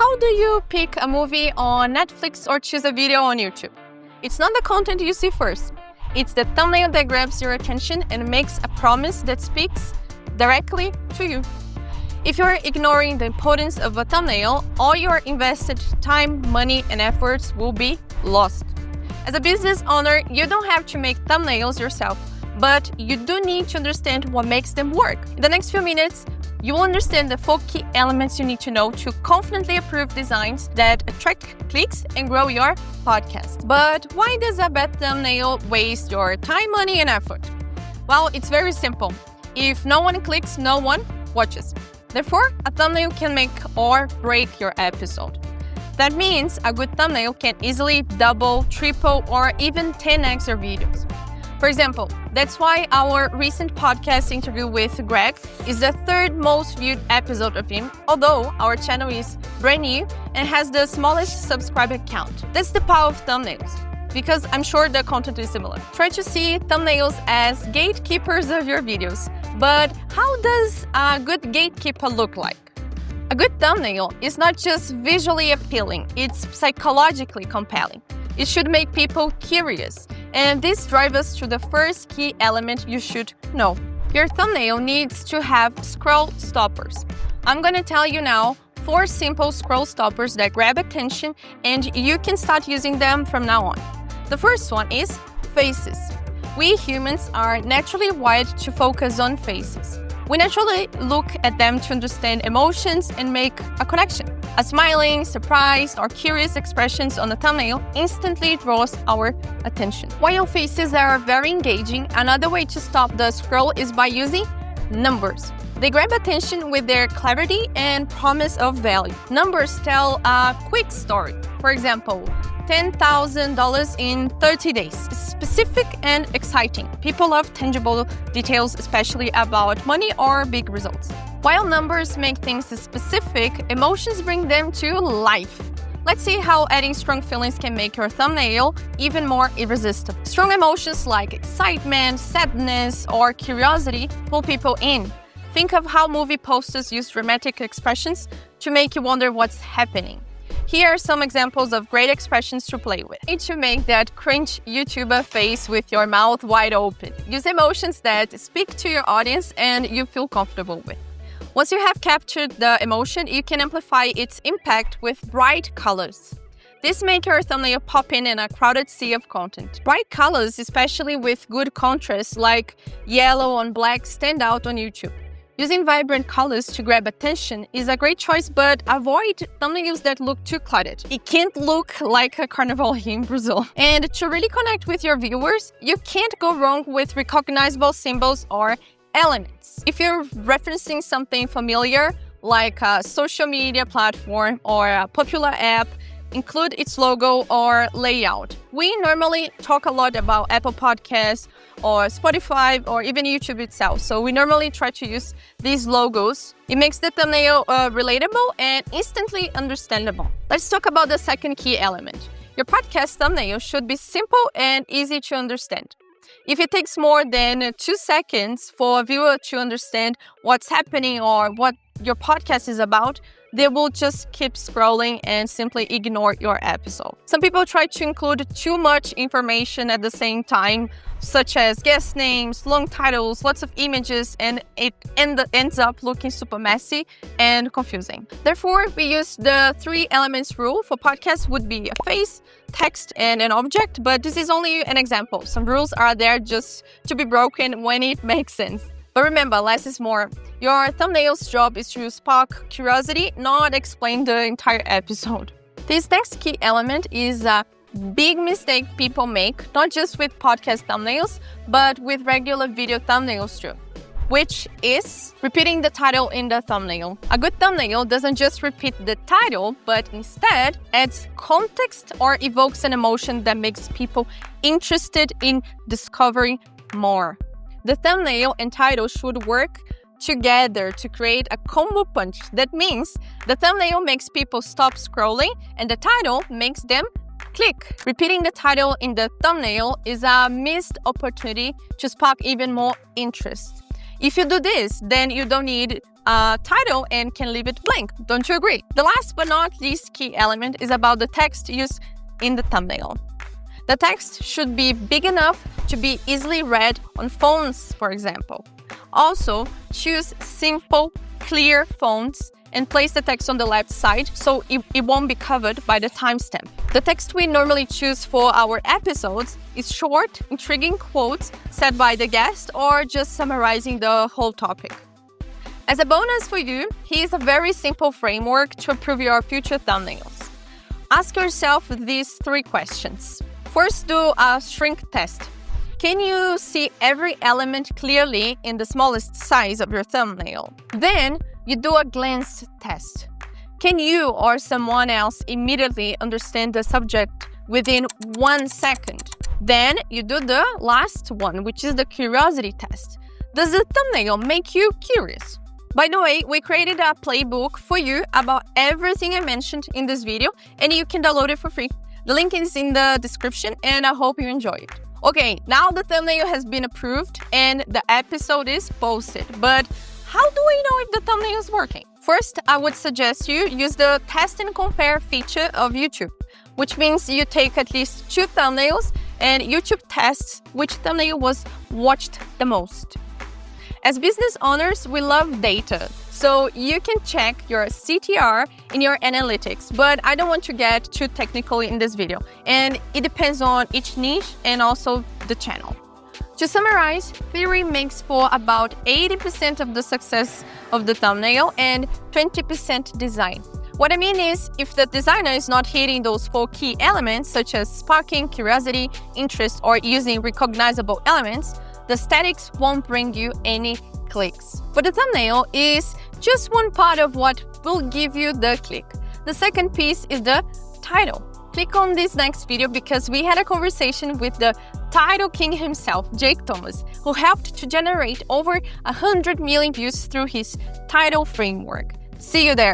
How do you pick a movie on Netflix or choose a video on YouTube? It's not the content you see first. It's the thumbnail that grabs your attention and makes a promise that speaks directly to you. If you're ignoring the importance of a thumbnail, all your invested time, money, and efforts will be lost. As a business owner, you don't have to make thumbnails yourself, but you do need to understand what makes them work. In the next few minutes, you will understand the 4 key elements you need to know to confidently approve designs that attract clicks and grow your podcast. But why does a bad thumbnail waste your time, money, and effort? Well, it's very simple. If no one clicks, no one watches. Therefore, a thumbnail can make or break your episode. That means a good thumbnail can easily double, triple, or even 10x your videos. For example, that's why our recent podcast interview with Greg is the 3rd most viewed episode of him, although our channel is brand new and has the smallest subscriber count. That's the power of thumbnails, because I'm sure the content is similar. Try to see thumbnails as gatekeepers of your videos. But how does a good gatekeeper look like? A good thumbnail is not just visually appealing, it's psychologically compelling. It should make people curious. And this drives us to the first key element you should know. Your thumbnail needs to have scroll stoppers. I'm going to tell you now 4 simple scroll stoppers that grab attention, and you can start using them from now on. The first one is faces. We humans are naturally wired to focus on faces. We naturally look at them to understand emotions and make a connection. A smiling, surprised, or curious expressions on the thumbnail instantly draws our attention. While faces are very engaging, another way to stop the scroll is by using numbers. They grab attention with their clarity and promise of value. Numbers tell a quick story. For example, $10,000 in 30 days. Specific and exciting. People love tangible details, especially about money or big results. While numbers make things specific, emotions bring them to life. Let's see how adding strong feelings can make your thumbnail even more irresistible. Strong emotions like excitement, sadness, or curiosity pull people in. Think of how movie posters use dramatic expressions to make you wonder what's happening. Here are some examples of great expressions to play with. You need to make that cringe YouTuber face with your mouth wide open. Use emotions that speak to your audience and you feel comfortable with. Once you have captured the emotion, you can amplify its impact with bright colors. This makes your thumbnail pop in a crowded sea of content. Bright colors, especially with good contrast like yellow on black, stand out on YouTube. Using vibrant colors to grab attention is a great choice, but avoid thumbnails that look too cluttered. It can't look like a carnival here in Brazil. And to really connect with your viewers, you can't go wrong with recognizable symbols or elements. If you're referencing something familiar, like a social media platform or a popular app, include its logo or layout. We normally talk a lot about Apple Podcasts or Spotify or even YouTube itself. So we normally try to use these logos. It makes the thumbnail relatable and instantly understandable. Let's talk about the second key element. Your podcast thumbnail should be simple and easy to understand. If it takes more than 2 seconds for a viewer to understand what's happening or what your podcast is about, they will just keep scrolling and simply ignore your episode. Some people try to include too much information at the same time, such as guest names, long titles, lots of images, and it ends up looking super messy and confusing. Therefore, we use the 3 elements rule. For podcasts would be a face, text, and an object, but this is only an example. Some rules are there just to be broken when it makes sense. But remember, less is more. Your thumbnail's job is to spark curiosity, not explain the entire episode. This next key element is a big mistake people make, not just with podcast thumbnails, but with regular video thumbnails too, which is repeating the title in the thumbnail. A good thumbnail doesn't just repeat the title, but instead adds context or evokes an emotion that makes people interested in discovering more. The thumbnail and title should work together to create a combo punch. That means the thumbnail makes people stop scrolling and the title makes them click. Repeating the title in the thumbnail is a missed opportunity to spark even more interest. If you do this, then you don't need a title and can leave it blank. Don't you agree? The last but not least key element is about the text used in the thumbnail. The text should be big enough to be easily read on phones, for example. Also, choose simple, clear fonts and place the text on the left side so it won't be covered by the timestamp. The text we normally choose for our episodes is short, intriguing quotes said by the guest or just summarizing the whole topic. As a bonus for you, here's a very simple framework to improve your future thumbnails. Ask yourself these 3 questions. First, do a shrink test. Can you see every element clearly in the smallest size of your thumbnail? Then, you do a glance test. Can you or someone else immediately understand the subject within 1 second? Then, you do the last one, which is the curiosity test. Does the thumbnail make you curious? By the way, we created a playbook for you about everything I mentioned in this video, and you can download it for free. The link is in the description, and I hope you enjoy it. Okay, now the thumbnail has been approved and the episode is posted, but how do we know if the thumbnail is working? First, I would suggest you use the test and compare feature of YouTube, which means you take at least 2 thumbnails and YouTube tests which thumbnail was watched the most. As business owners, we love data, so you can check your CTR in your analytics, but I don't want to get too technical in this video, and it depends on each niche and also the channel. To summarize, theory makes for about 80% of the success of the thumbnail and 20% design. What I mean is, if the designer is not hitting those 4 key elements, such as sparking curiosity, interest, or using recognizable elements, the aesthetics won't bring you any clicks. But the thumbnail is just one part of what will give you the click. The second piece is the title. Click on this next video because we had a conversation with the title king himself, Jake Thomas, who helped to generate over 100 million views through his title framework. See you there!